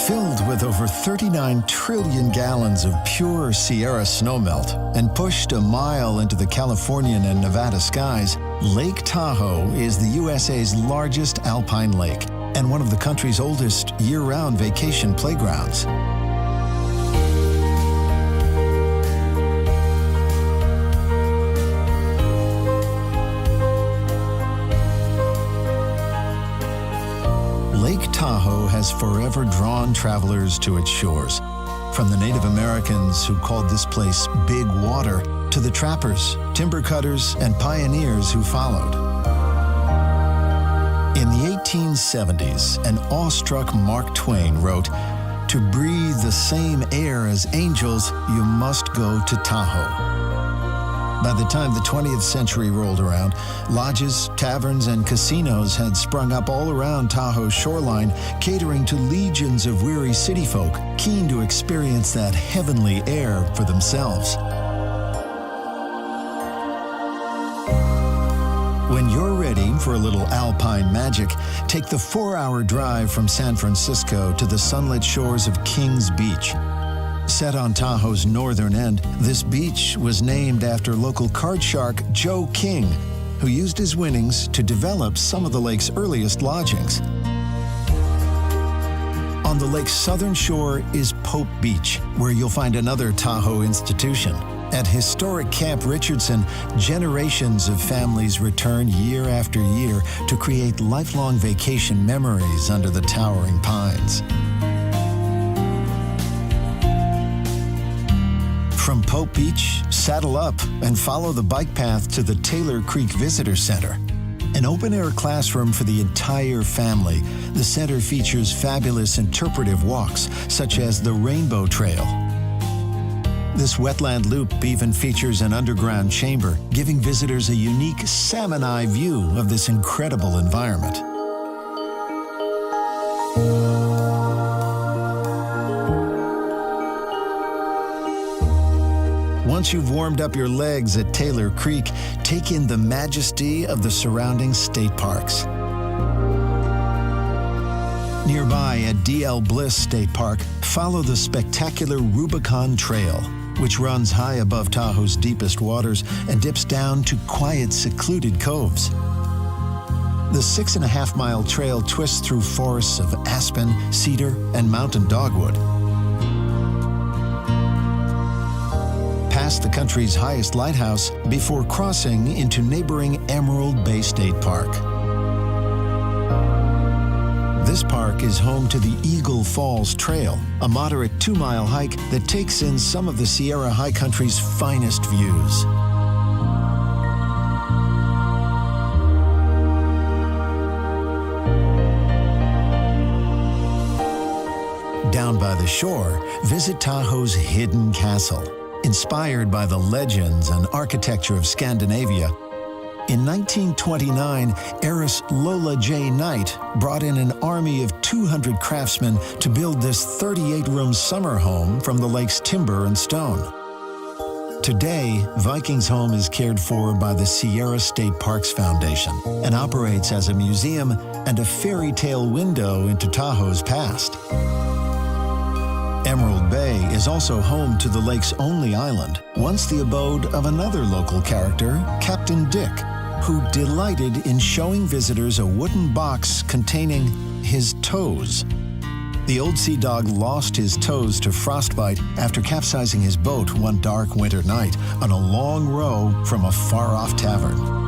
Filled with over 39 trillion gallons of pure Sierra snowmelt and pushed a mile into the Californian and Nevada skies, Lake Tahoe is the USA's largest alpine lake and one of the country's oldest year-round vacation playgrounds. Lake Tahoe has forever drawn travelers to its shores, from the Native Americans who called this place Big Water to the trappers, timber cutters, and pioneers who followed. In the 1870s, an awestruck Mark Twain wrote, "To breathe the same air as angels, you must go to Tahoe." By the time the 20th century rolled around, lodges, taverns, and casinos had sprung up all around Tahoe's shoreline, catering to legions of weary city folk keen to experience that heavenly air for themselves. When you're ready for a little alpine magic, take the 4-hour drive from San Francisco to the sunlit shores of Kings Beach. Set on Tahoe's northern end, this beach was named after local card shark Joe King, who used his winnings to develop some of the lake's earliest lodgings. On the lake's southern shore is Pope Beach, where you'll find another Tahoe institution. At historic Camp Richardson, generations of families return year after year to create lifelong vacation memories under the towering pines. From Pope Beach, saddle up and follow the bike path to the Taylor Creek Visitor Center. An open-air classroom for the entire family, the center features fabulous interpretive walks, such as the Rainbow Trail. This wetland loop even features an underground chamber, giving visitors a unique salmon eye view of this incredible environment. Once you've warmed up your legs at Taylor Creek, take in the majesty of the surrounding state parks. Nearby at D.L. Bliss State Park, follow the spectacular Rubicon Trail, which runs high above Tahoe's deepest waters and dips down to quiet, secluded coves. The 6.5-mile trail twists through forests of aspen, cedar, and mountain dogwood. Past the country's highest lighthouse before crossing into neighboring Emerald Bay State Park. This park is home to the Eagle Falls Trail, a moderate 2-mile hike that takes in some of the Sierra High Country's finest views. Down by the shore, visit Tahoe's Hidden Castle. Inspired by the legends and architecture of Scandinavia, in 1929, heiress Lola J. Knight brought in an army of 200 craftsmen to build this 38-room summer home from the lake's timber and stone. Today, Viking's home is cared for by the Sierra State Parks Foundation and operates as a museum and a fairy tale window into Tahoe's past. Emerald Bay is also home to the lake's only island, once the abode of another local character, Captain Dick, who delighted in showing visitors a wooden box containing his toes. The old sea dog lost his toes to frostbite after capsizing his boat one dark winter night on a long row from a far-off tavern.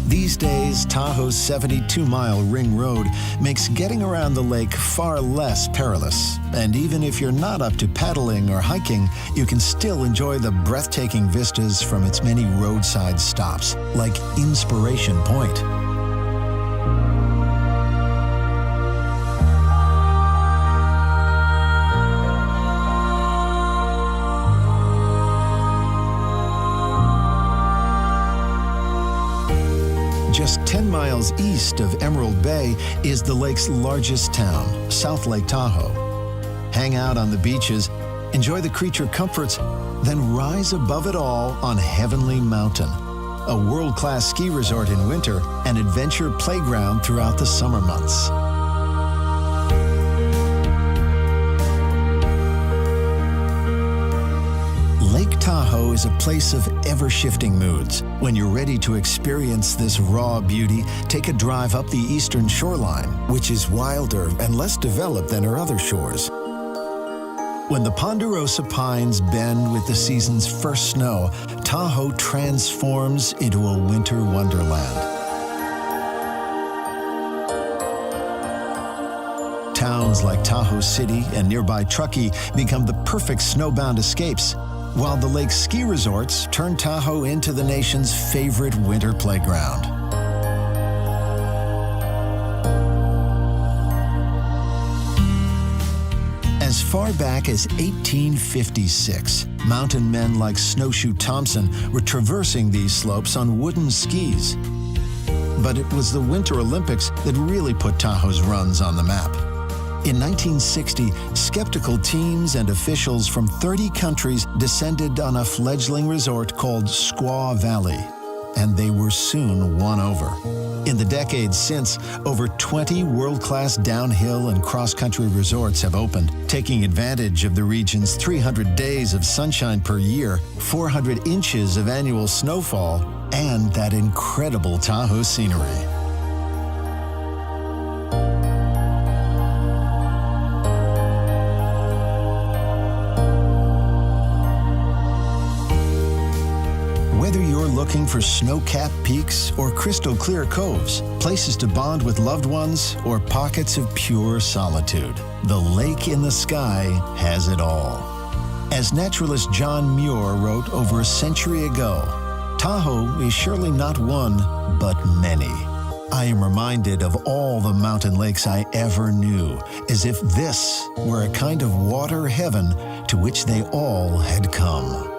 These days, Tahoe's 72-mile ring road makes getting around the lake far less perilous. And even if you're not up to paddling or hiking, you can still enjoy the breathtaking vistas from its many roadside stops, like Inspiration Point. Just 10 miles east of Emerald Bay is the lake's largest town, South Lake Tahoe. Hang out on the beaches, enjoy the creature comforts, then rise above it all on Heavenly Mountain, a world-class ski resort in winter and adventure playground throughout the summer months. Tahoe is a place of ever-shifting moods. When you're ready to experience this raw beauty, take a drive up the eastern shoreline, which is wilder and less developed than our other shores. When the ponderosa pines bend with the season's first snow, Tahoe transforms into a winter wonderland. Towns like Tahoe City and nearby Truckee become the perfect snowbound escapes, while the lake's ski resorts turn Tahoe into the nation's favorite winter playground. As far back as 1856, mountain men like Snowshoe Thompson were traversing these slopes on wooden skis. But it was the Winter Olympics that really put Tahoe's runs on the map. In 1960, skeptical teams and officials from 30 countries descended on a fledgling resort called Squaw Valley, and they were soon won over. In the decades since, over 20 world-class downhill and cross-country resorts have opened, taking advantage of the region's 300 days of sunshine per year, 400 inches of annual snowfall, and that incredible Tahoe scenery. Whether you're looking for snow-capped peaks or crystal-clear coves, places to bond with loved ones, or pockets of pure solitude, the lake in the sky has it all. As naturalist John Muir wrote over a century ago, Tahoe is surely not one, but many. I am reminded of all the mountain lakes I ever knew, as if this were a kind of water heaven to which they all had come.